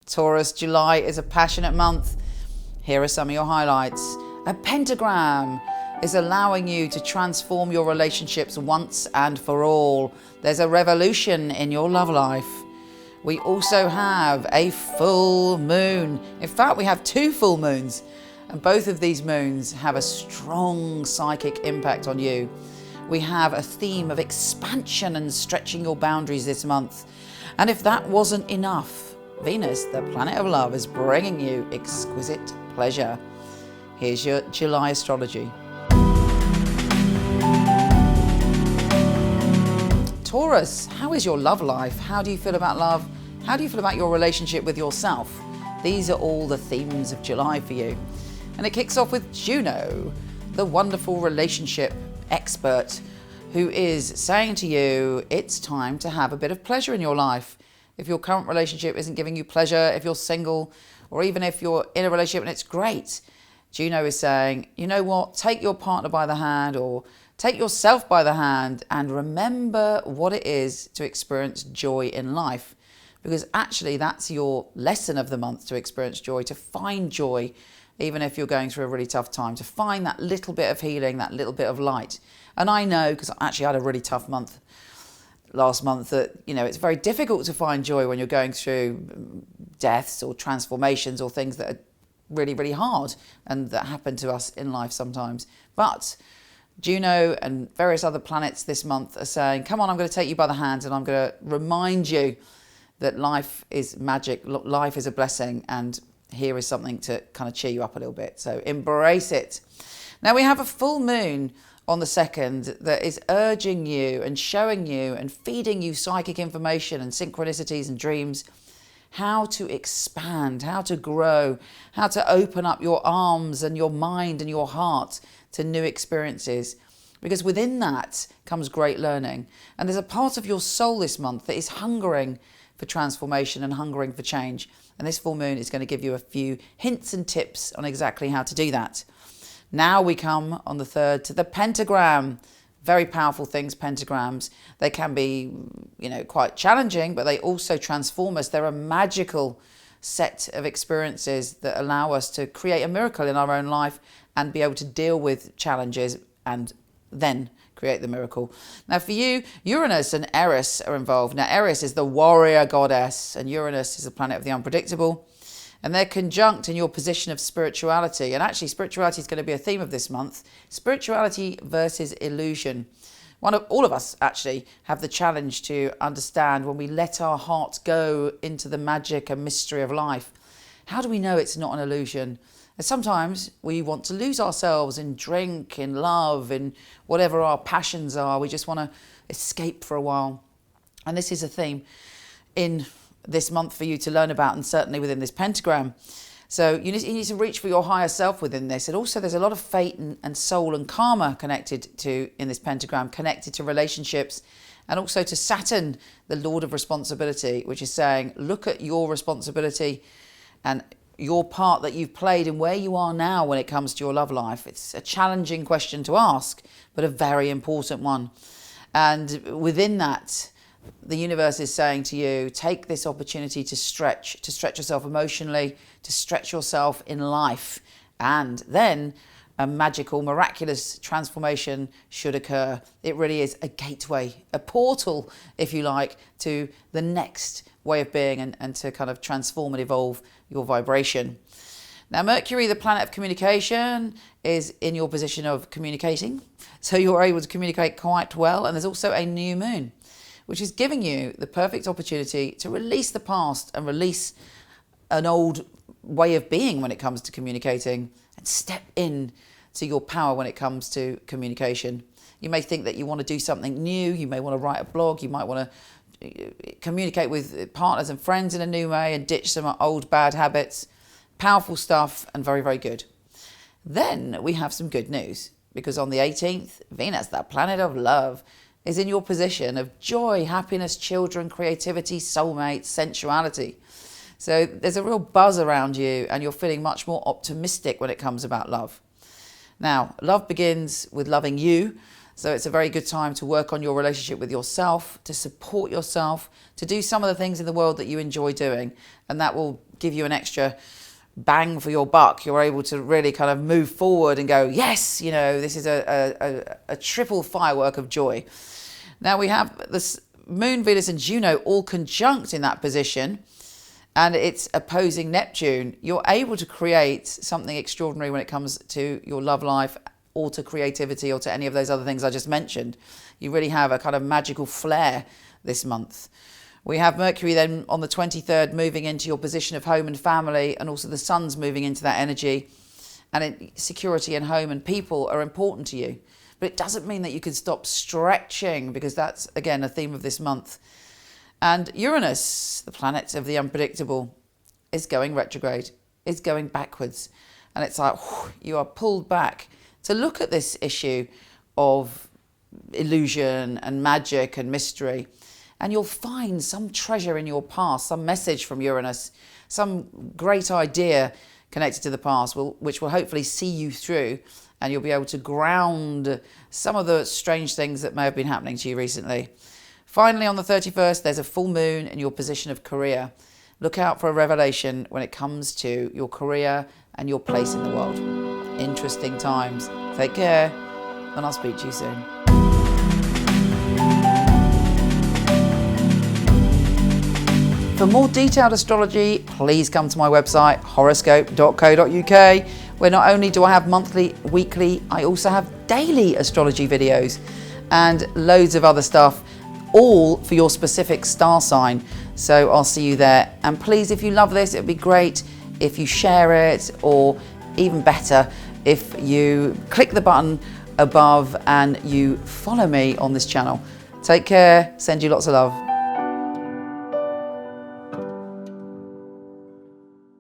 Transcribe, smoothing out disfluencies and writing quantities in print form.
Taurus, July is a passionate month. Here are some of your highlights. A pentagram is allowing you to transform your relationships once and for all. There's a revolution in your love life. We also have a full moon. In fact, we have 2 full moons, and both of these moons have a strong psychic impact on you. We have a theme of expansion and stretching your boundaries this month. And if that wasn't enough, Venus, the planet of love, is bringing you exquisite pleasure. Here's your July astrology. Taurus, how is your love life? How do you feel about love? How do you feel about your relationship with yourself? These are all the themes of July for you. And it kicks off with Juno, the wonderful relationship expert, who is saying to you, it's time to have a bit of pleasure in your life. If your current relationship isn't giving you pleasure, if you're single, or even if you're in a relationship and it's great, Juno is saying, you know what, take your partner by the hand or take yourself by the hand and remember what it is to experience joy in life. Because actually that's your lesson of the month, to experience joy, to find joy, even if you're going through a really tough time, to find that little bit of healing, that little bit of light. And I know, because I actually had a really tough month last month, that, you know, it's very difficult to find joy when you're going through deaths or transformations or things that are really, really hard and that happen to us in life sometimes. But Juno and various other planets this month are saying, come on, I'm going to take you by the hand and I'm going to remind you that life is magic, life is a blessing, and here is something to kind of cheer you up a little bit. So embrace it. Now we have a full moon on the 2nd that is urging you and showing you and feeding you psychic information and synchronicities and dreams, how to expand, how to grow, how to open up your arms and your mind and your heart to new experiences. Because within that comes great learning. And there's a part of your soul this month that is hungering for transformation and hungering for change. And this full moon is going to give you a few hints and tips on exactly how to do that. Now we come on the 3rd to the pentagram. Very powerful things, pentagrams. They can be, you know, quite challenging, but they also transform us. They're a magical set of experiences that allow us to create a miracle in our own life and be able to deal with challenges and then create the miracle. Now for you, Uranus and Eris are involved. Now Eris is the warrior goddess and Uranus is the planet of the unpredictable. And they're conjunct in your position of spirituality. And actually, spirituality is going to be a theme of this month. Spirituality versus illusion. All of us actually have the challenge to understand when we let our hearts go into the magic and mystery of life. How do we know it's not an illusion? And sometimes we want to lose ourselves in drink, in love, in whatever our passions are. We just want to escape for a while. And this is a theme in this month for you to learn about, and certainly within this pentagram. So you need to reach for your higher self within this. And also there's a lot of fate and soul and karma connected to, in this pentagram, connected to relationships and also to Saturn, the Lord of responsibility, which is saying, look at your responsibility and your part that you've played and where you are now when it comes to your love life. It's a challenging question to ask, but a very important one. And within that, the universe is saying to you, take this opportunity to stretch yourself emotionally, to stretch yourself in life. And then a magical, miraculous transformation should occur. It really is a gateway, a portal, if you like, to the next way of being and to kind of transform and evolve your vibration. Now, Mercury, the planet of communication, is in your position of communicating. So you're able to communicate quite well. And there's also a new moon, which is giving you the perfect opportunity to release the past and release an old way of being when it comes to communicating and step in to your power when it comes to communication. You may think that you want to do something new. You may want to write a blog. You might want to communicate with partners and friends in a new way and ditch some old bad habits. Powerful stuff and very, very good. Then we have some good news, because on the 18th, Venus, that planet of love, is in your position of joy, happiness, children, creativity, soulmates, sensuality. So there's a real buzz around you and you're feeling much more optimistic when it comes about love. Now, love begins with loving you. So it's a very good time to work on your relationship with yourself, to support yourself, to do some of the things in the world that you enjoy doing. And that will give you an extra bang for your buck. You're able to really kind of move forward and go, yes, you know, this is a triple firework of joy. Now we have this Moon, Venus and Juno all conjunct in that position, and it's opposing Neptune. You're able to create something extraordinary when it comes to your love life or to creativity or to any of those other things I just mentioned. You really have a kind of magical flair this month. We have Mercury then on the 23rd moving into your position of home and family, and also the Sun's moving into that energy. And security and home and people are important to you. But it doesn't mean that you can stop stretching, because that's, again, a theme of this month. And Uranus, the planet of the unpredictable, is going retrograde. It's going backwards. And it's like, whew, you are pulled back to look at this issue of illusion and magic and mystery. And you'll find some treasure in your past, some message from Uranus, some great idea connected to the past, which will hopefully see you through, and you'll be able to ground some of the strange things that may have been happening to you recently. Finally, on the 31st, there's a full moon in your position of career. Look out for a revelation when it comes to your career and your place in the world. Interesting times. Take care, and I'll speak to you soon. For more detailed astrology, please come to my website, horoscope.co.uk, where not only do I have monthly, weekly, I also have daily astrology videos and loads of other stuff, all for your specific star sign. So I'll see you there. And please, if you love this, it'd be great if you share it, or even better, if you click the button above and you follow me on this channel. Take care, send you lots of love.